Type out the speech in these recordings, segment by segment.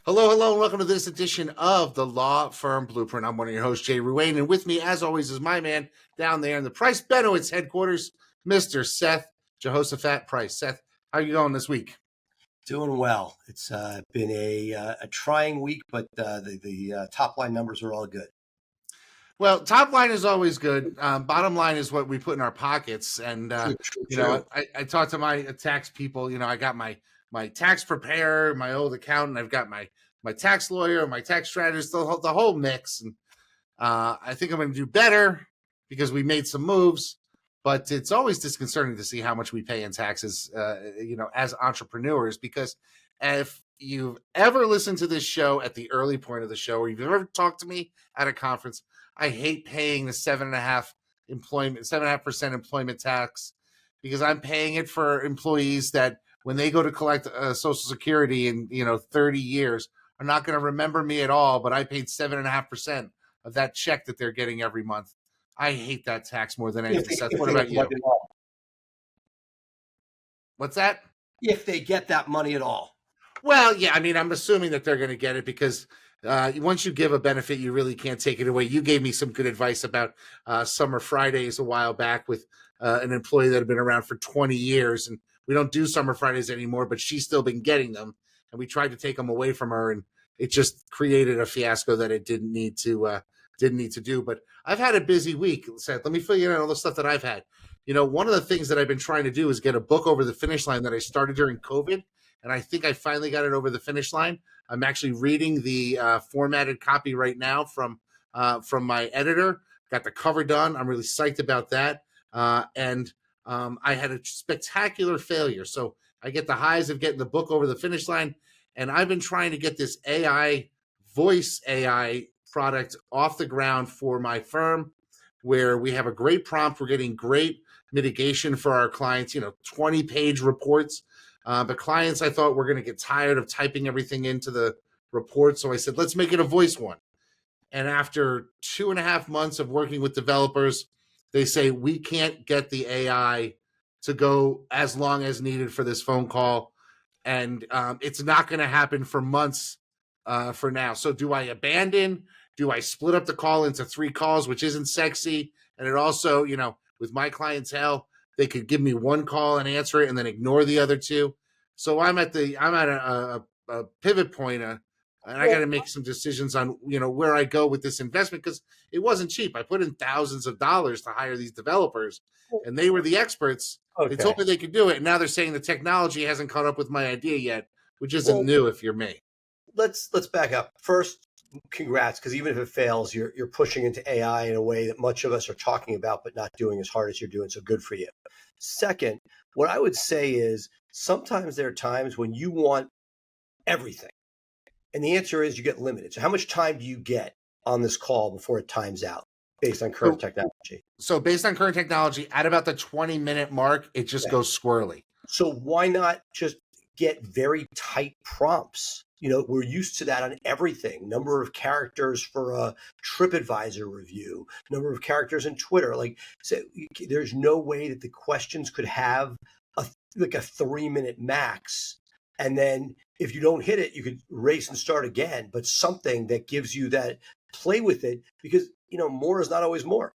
Hello, hello, and welcome to this edition of the Law Firm Blueprint. I'm one of your hosts, Jay Ruane, and with me, as always, is my man down there in the Price Benowitz headquarters, Mr. Seth Jehoshaphat Price. Seth, how are you going this week? Doing well. It's been a trying week, but the top line numbers are all good. Well, top line is always good. Bottom line is what we put in our pockets. And, True. I talked to my tax people. I got my tax preparer, my old accountant. I've got my tax lawyer, my tax strategist, the whole mix. And I think I'm going to do better because we made some moves. But it's always disconcerting to see how much we pay in taxes, as entrepreneurs, because if you've ever listened to this show at the early point of the show, or you've ever talked to me at a conference, I hate paying the 7.5% employment tax, because I'm paying it for employees that when they go to collect Social Security in 30 years are not going to remember me at all. But I paid 7.5% of that check that they're getting every month. I hate that tax more than anything. Seth, what about you? What's that? If they get that money at all. Well, yeah, I mean, I'm assuming that they're going to get it because once you give a benefit, you really can't take it away. You gave me some good advice about Summer Fridays a while back with an employee that had been around for 20 years. And we don't do Summer Fridays anymore, but she's still been getting them. And we tried to take them away from her, and it just created a fiasco that it didn't need to do. But I've had a busy week, Seth. Let me fill you in on all the stuff that I've had. One of the things that I've been trying to do is get a book over the finish line that I started during COVID. And I think I finally got it over the finish line. I'm actually reading the formatted copy right now from my editor. Got the cover done. I'm really psyched about that. And I had a spectacular failure. So I get the highs of getting the book over the finish line. And I've been trying to get this voice AI product off the ground for my firm, where we have a great prompt. We're getting great mitigation for our clients, 20-page reports. But clients, I thought, were going to get tired of typing everything into the report. So I said, let's make it a voice one. And after 2.5 months of working with developers, they say, we can't get the AI to go as long as needed for this phone call. And it's not going to happen for months for now. So do I abandon? Do I split up the call into 3 calls, which isn't sexy? And it also, with my clientele, they could give me 1 call and answer it and then ignore the other 2. So I'm at a pivot point, and I got to make some decisions on, where I go with this investment, because it wasn't cheap. I put in thousands of dollars to hire these developers, and they were the experts. Okay. They told me they could do it. And now they're saying the technology hasn't caught up with my idea yet, which isn't new if you're me. Let's back up. First, congrats, because even if it fails, you're pushing into AI in a way that much of us are talking about but not doing as hard as you're doing. So good for you. Second, what I would say is sometimes there are times when you want everything. And the answer is you get limited. So how much time do you get on this call before it times out based on current technology? So based on current technology, at about the 20-minute mark, it just goes squirrely. So why not just get very tight prompts? We're used to that on everything. Number of characters for a TripAdvisor review, number of characters in Twitter. So there's no way that the questions could have a 3-minute max. And then if you don't hit it, you could race and start again. But something that gives you that play with it, because, more is not always more.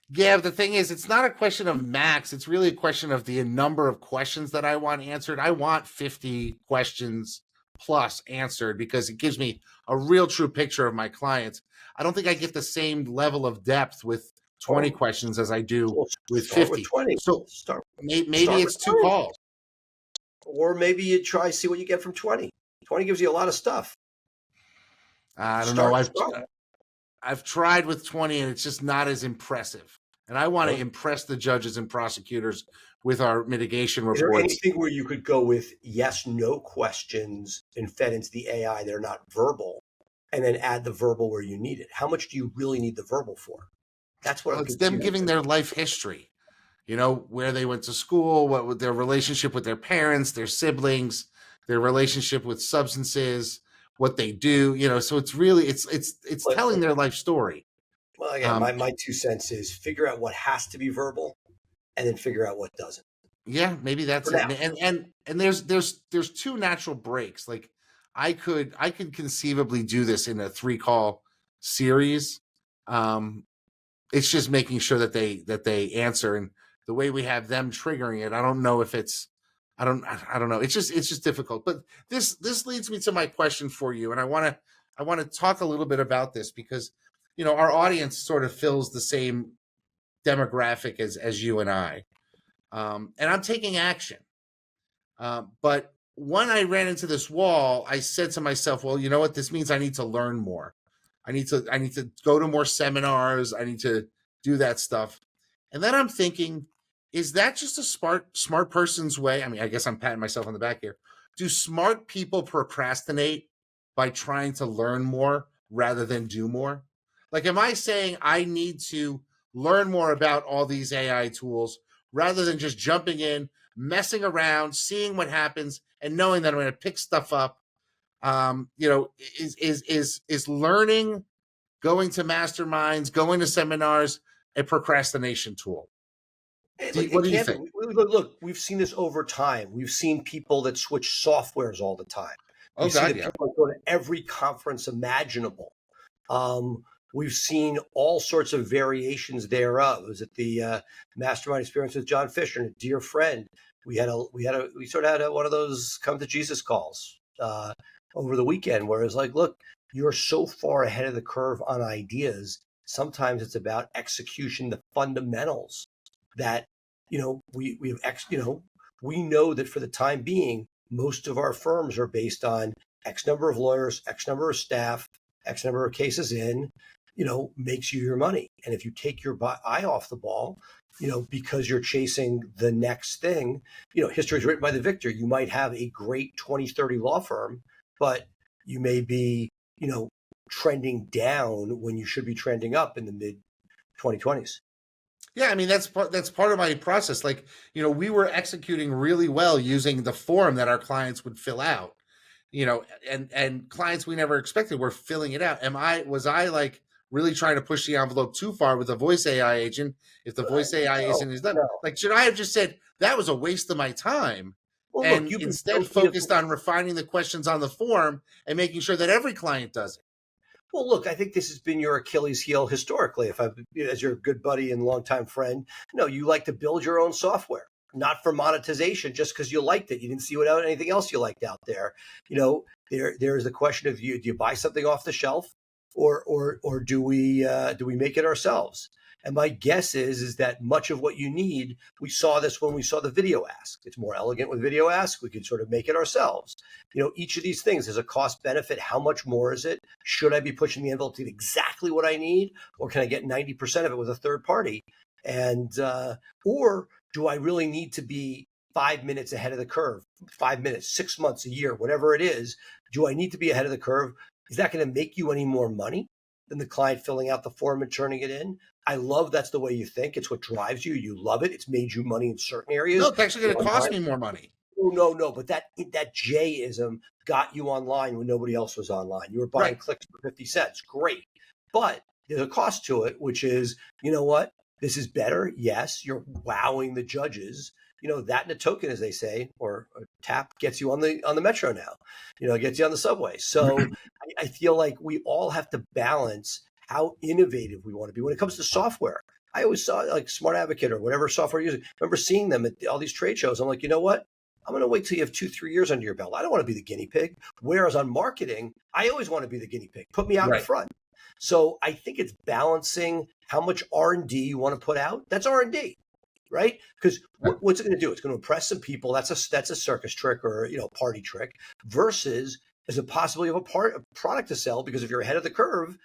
Yeah, but the thing is, it's not a question of max. It's really a question of the number of questions that I want answered. I want 50 questions plus answered, because it gives me a real true picture of my clients. I don't think I get the same level of depth with 20 questions as I do with 50. With 20. So maybe it's 2 calls. Or maybe you see what you get from 20. 20 gives you a lot of stuff. I don't know. I've tried with 20, and it's just not as impressive. And I want to impress the judges and prosecutors with our mitigation reports. Is there anything where you could go with yes, no questions and fed into the AI that are not verbal, and then add the verbal where you need it? How much do you really need the verbal for? That's what it's them giving their life history, where they went to school, what with their relationship with their parents, their siblings, their relationship with substances, what they do, so it's really, it's telling their life story. Well, again, my 2 cents is figure out what has to be verbal and then figure out what doesn't. Yeah, maybe that's it. And there's 2 natural breaks. Like I could conceivably do this in a 3-call series. It's just making sure that they answer, and the way we have them triggering it, I don't know if it's I don't know. It's just difficult. But this leads me to my question for you, and I want to talk a little bit about this because our audience sort of fills the same demographic as you and I, and I'm taking action. But when I ran into this wall, I said to myself, well, you know what? This means I need to learn more. I need to go to more seminars. I need to do that stuff. And then I'm thinking, is that just a smart person's way? I mean, I guess I'm patting myself on the back here. Do smart people procrastinate by trying to learn more rather than do more? Like, am I saying I need to learn more about all these AI tools rather than just jumping in, messing around, seeing what happens, and knowing that I'm going to pick stuff up? Is learning, going to masterminds, going to seminars, a procrastination tool? What do you think? Look, we've seen this over time. We've seen people that switch softwares all the time. Oh We see God, that yeah. people go to every conference imaginable. We've seen all sorts of variations thereof. I was at the mastermind experience with John Fisher, and a dear friend. We sort of had one of those come to Jesus calls over the weekend, where it's like, look, you're so far ahead of the curve on ideas. Sometimes it's about execution, the fundamentals that we know that for the time being, most of our firms are based on X number of lawyers, X number of staff, X number of cases in, makes you your money. And if you take your eye off the ball, because you're chasing the next thing, history is written by the victor. You might have a great 20, 30 law firm, but you may be, trending down when you should be trending up in the mid 2020s. Yeah, I mean that's part of my process. Like, we were executing really well using the form that our clients would fill out. And clients we never expected were filling it out. Was I like really trying to push the envelope too far with the voice AI agent? If the voice AI agent is done, No. like, should I have just said that was a waste of my time? Well, look, And you've been instead focused on refining the questions on the form and making sure that every client does it. Well, look, I think this has been your Achilles heel historically. As your good buddy and longtime friend, you like to build your own software, not for monetization, just because you liked it. You didn't see anything else you liked out there. There is the question of do you buy something off the shelf, or do we make it ourselves? And my guess is that much of what you need, we saw this when we saw the video ask. It's more elegant with video ask. We could sort of make it ourselves. Each of these things is a cost benefit. How much more is it? Should I be pushing the envelope to get exactly what I need? Or can I get 90% of it with a third party? And, or do I really need to be 5 minutes ahead of the curve? 5 minutes, 6 months, a year, whatever it is. Do I need to be ahead of the curve? Is that going to make you any more money than the client filling out the form and turning it in? I love that's the way you think. It's what drives you. You love it. It's made you money in certain areas. No, it's actually going to cost me more money. No. But that J-ism got you online when nobody else was online. You were buying clicks for 50 cents. Great. But there's a cost to it, which is, you know what? This is better. Yes, you're wowing the judges. That and a token, as they say, or a tap gets you on the metro now. Gets you on the subway. So I feel like we all have to balance how innovative we want to be when it comes to software. I always saw like Smart Advocate or whatever software you're using. I remember seeing them at all these trade shows. I'm like, you know what? I'm going to wait till you have 2-3 years under your belt. I don't want to be the guinea pig. Whereas on marketing, I always want to be the guinea pig. Put me out in front. So I think it's balancing how much R&D you want to put out. That's R&D, right? Because what's it going to do? It's going to impress some people. That's a circus trick or party trick. Versus is a possibility of a product to sell, because if you're ahead of the curve,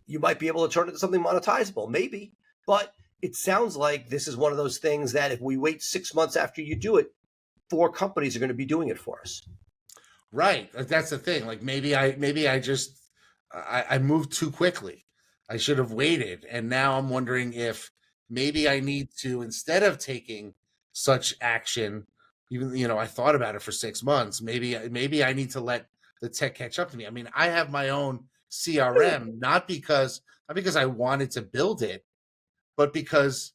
you might be able to turn it into something monetizable, maybe. But it sounds like this is one of those things that if we wait 6 months after you do it, 4 companies are going to be doing it for us. Right. That's the thing. Like maybe I just I moved too quickly. I should have waited. And now I'm wondering if maybe I need to, instead of taking such action, even I thought about it for 6 months, maybe I need to let the tech catch up to me. I mean, I have my own CRM, not because I wanted to build it, but because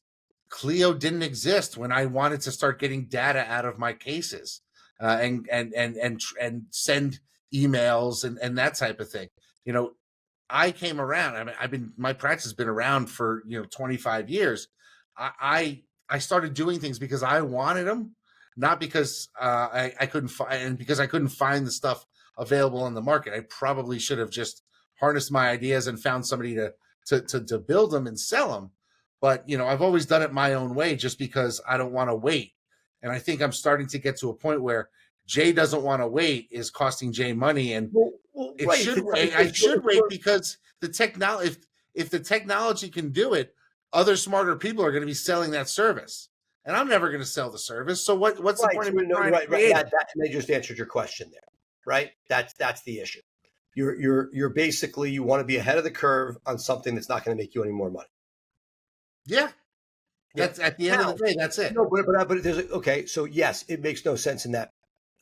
Clio didn't exist when I wanted to start getting data out of my cases, and send emails and that type of thing. You know, I came around. I mean, my practice has been around for 25 years. I started doing things because I wanted them, not because I couldn't find, and because I couldn't find the stuff available on the market. I probably should have just harnessed my ideas and found somebody to build them and sell them. But I've always done it my own way, just because I don't want to wait. And I think I'm starting to get to a point where Jay doesn't want to wait is costing Jay money, and it right. should wait. I should wait because the technology, if the technology can do it, other smarter people are going to be selling that service, and I'm never going to sell the service. So what's the point of me trying to create it? And they just answered your question there, right? That's the issue. You're basically, you want to be ahead of the curve on something that's not going to make you any more money. Yeah. That's at the end of the day. That's it. No, but there's okay. So yes, it makes no sense in that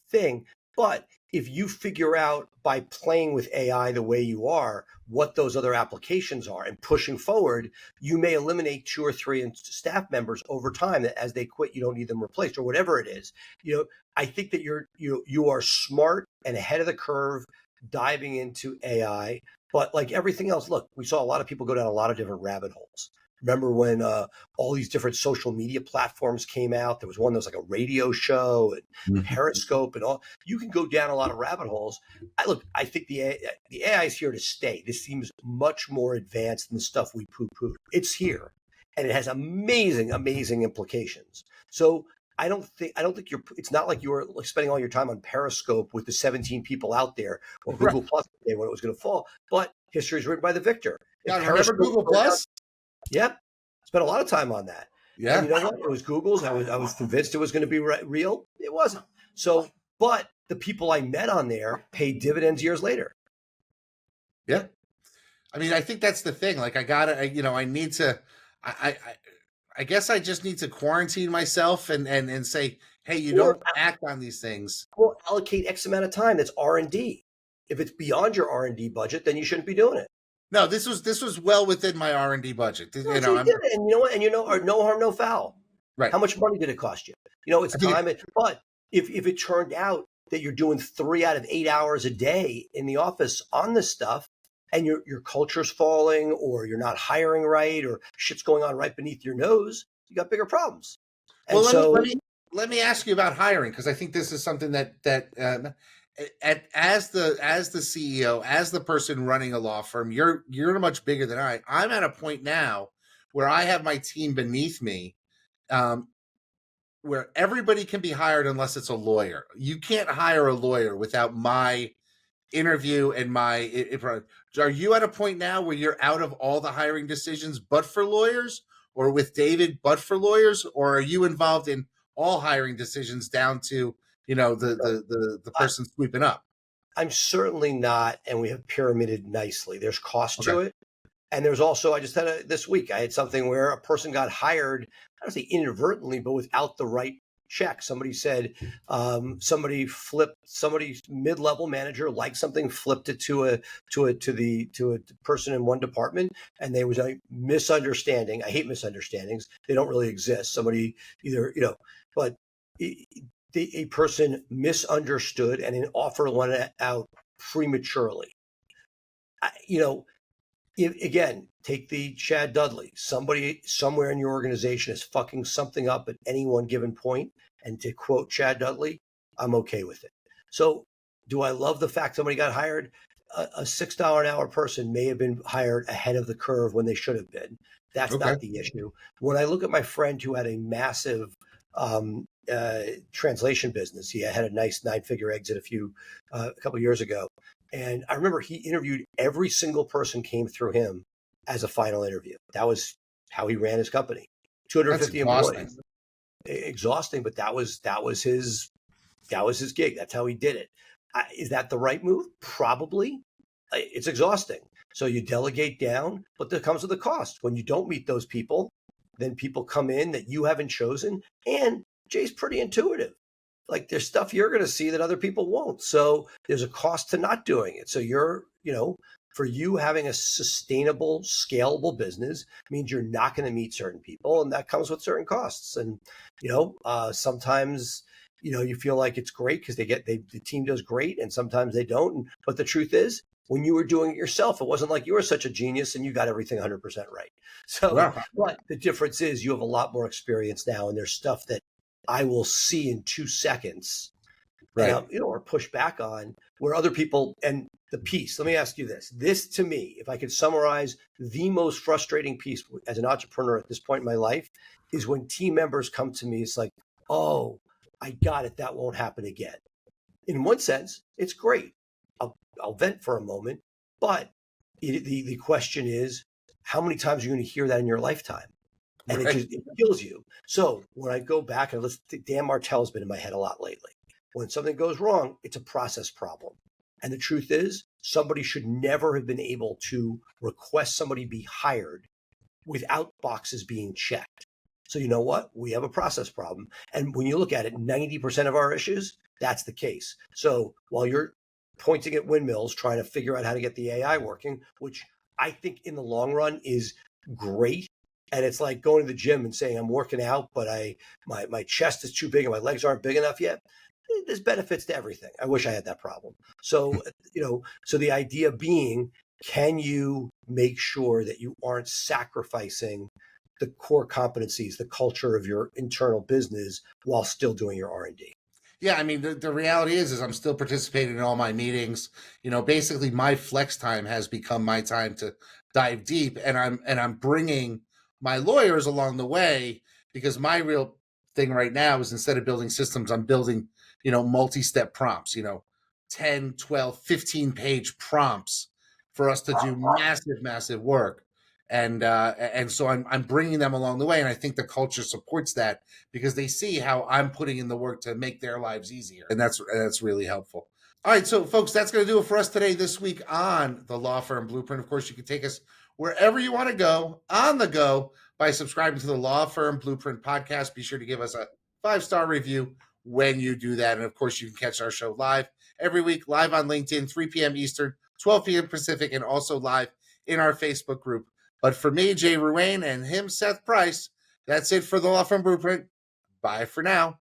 thing. But if you figure out by playing with AI the way you are, what those other applications are and pushing forward, you may eliminate 2 or 3 staff members over time that as they quit, you don't need them replaced or whatever it is. I think that you are smart and ahead of the curve diving into AI. But like everything else, look, we saw a lot of people go down a lot of different rabbit holes. Remember when all these different social media platforms came out? There was one that was like a radio show and Periscope and all. You can go down a lot of rabbit holes. I think the AI is here to stay. This seems much more advanced than the stuff we poo-poo. It's here, and it has amazing, amazing implications. So I don't think it's not like you're spending all your time on Periscope with the 17 people out there or Google Plus when it was going to fall. But history is written by the victor. God, remember Google Plus? Yep. Spent a lot of time on that. Yeah. And you know what? It was Google's. I was convinced it was going to be real. It wasn't. So, but the people I met on there paid dividends years later. Yeah. I mean, I think that's the thing. Like I guess I just need to quarantine myself and say, hey, you don't act on these things. Well, allocate X amount of time. That's R&D. If it's beyond your R&D budget, then you shouldn't be doing it. No, this was well within my R&D budget. You did it. And you know what? And no harm, no foul. Right. How much money did it cost you? It's time. But if it turned out that you're doing 3 out of 8 hours a day in the office on this stuff, and your culture's falling, or you're not hiring right, or shit's going on right beneath your nose, you got bigger problems. And let me ask you about hiring, because I think this is something that as the CEO, as the person running a law firm, you're much bigger than I. I'm at a point now where I have my team beneath me, where everybody can be hired unless it's a lawyer. You can't hire a lawyer without my interview and are you at a point now where you're out of all the hiring decisions but for lawyers, or with David but for lawyers, or are you involved in all hiring decisions down to the person sweeping up? I'm certainly not, and we have pyramided nicely. There's cost to it. And there's also, I just had this week, I had something where a person got hired, I don't say inadvertently, but without the right check. Somebody said, somebody's mid-level manager liked something, flipped it to a person in one department, and there was a misunderstanding. I hate misunderstandings. They don't really exist. Somebody either, but a person misunderstood and an offer went out prematurely. Again, take the Chad Dudley. Somebody somewhere in your organization is fucking something up at any one given point. And to quote Chad Dudley, I'm okay with it. So do I love the fact somebody got hired? A $6 an hour person may have been hired ahead of the curve when they should have been. That's not the issue. When I look at my friend who had a massive translation business, he had a nice 9-figure exit a couple of years ago. And I remember he interviewed every single person came through him as a final interview. That was how he ran his company. 250 employees. Exhausting, but that was his gig. That's how he did it. Is that the right move? Probably. It's exhausting. So you delegate down, but that comes with a cost. When you don't meet those people, then people come in that you haven't chosen. And Jay's pretty intuitive. Like there's stuff you're going to see that other people won't. So there's a cost to not doing it. So you're, for you having a sustainable, scalable business means you're not going to meet certain people, and that comes with certain costs. And, sometimes You feel like it's great because the team does great, and sometimes they don't. But the truth is, when you were doing it yourself, it wasn't like you were such a genius and you got everything 100% right. So, Well, but the difference is you have a lot more experience now, and there's stuff that I will see in 2 seconds, right. and or push back on where other people. And the piece, let me ask you this to me, if I could summarize the most frustrating piece as an entrepreneur at this point in my life, is when team members come to me. It's like, oh, I got it, that won't happen again. In one sense, it's great. I'll vent for a moment, but the question is, how many times are you going to hear that in your lifetime? And Right. it kills you. So when I go back and Dan Martell's been in my head a lot lately. When something goes wrong, it's a process problem. And the truth is, somebody should never have been able to request somebody be hired without boxes being checked. So you know what? We have a process problem. And when you look at it, 90% of our issues, that's the case. So while you're pointing at windmills, trying to figure out how to get the AI working, which I think in the long run is great. And it's like going to the gym and saying I'm working out, but my chest is too big and my legs aren't big enough yet. There's benefits to everything. I wish I had that problem. So, so the idea being, can you make sure that you aren't sacrificing the core competencies, the culture of your internal business while still doing your R&D? Yeah, I mean, the reality is I'm still participating in all my meetings. Basically my flex time has become my time to dive deep, and I'm bringing my lawyers along the way, because my real thing right now is, instead of building systems, I'm building, multi-step prompts, 10, 12, 15-page prompts for us to do massive work. And so I'm bringing them along the way, and I think the culture supports that, because they see how I'm putting in the work to make their lives easier. And that's really helpful. All right, so folks, that's going to do it for us today, this week on the Law Firm Blueprint. Of course, you can take us wherever you want to go, on the go, by subscribing to the Law Firm Blueprint podcast. Be sure to give us a 5-star review when you do that. And of course, you can catch our show live every week, live on LinkedIn, 3 p.m. Eastern, 12 p.m. Pacific, and also live in our Facebook group. But for me, Jay Ruane, and him, Seth Price, that's it for the Law Firm Blueprint. Bye for now.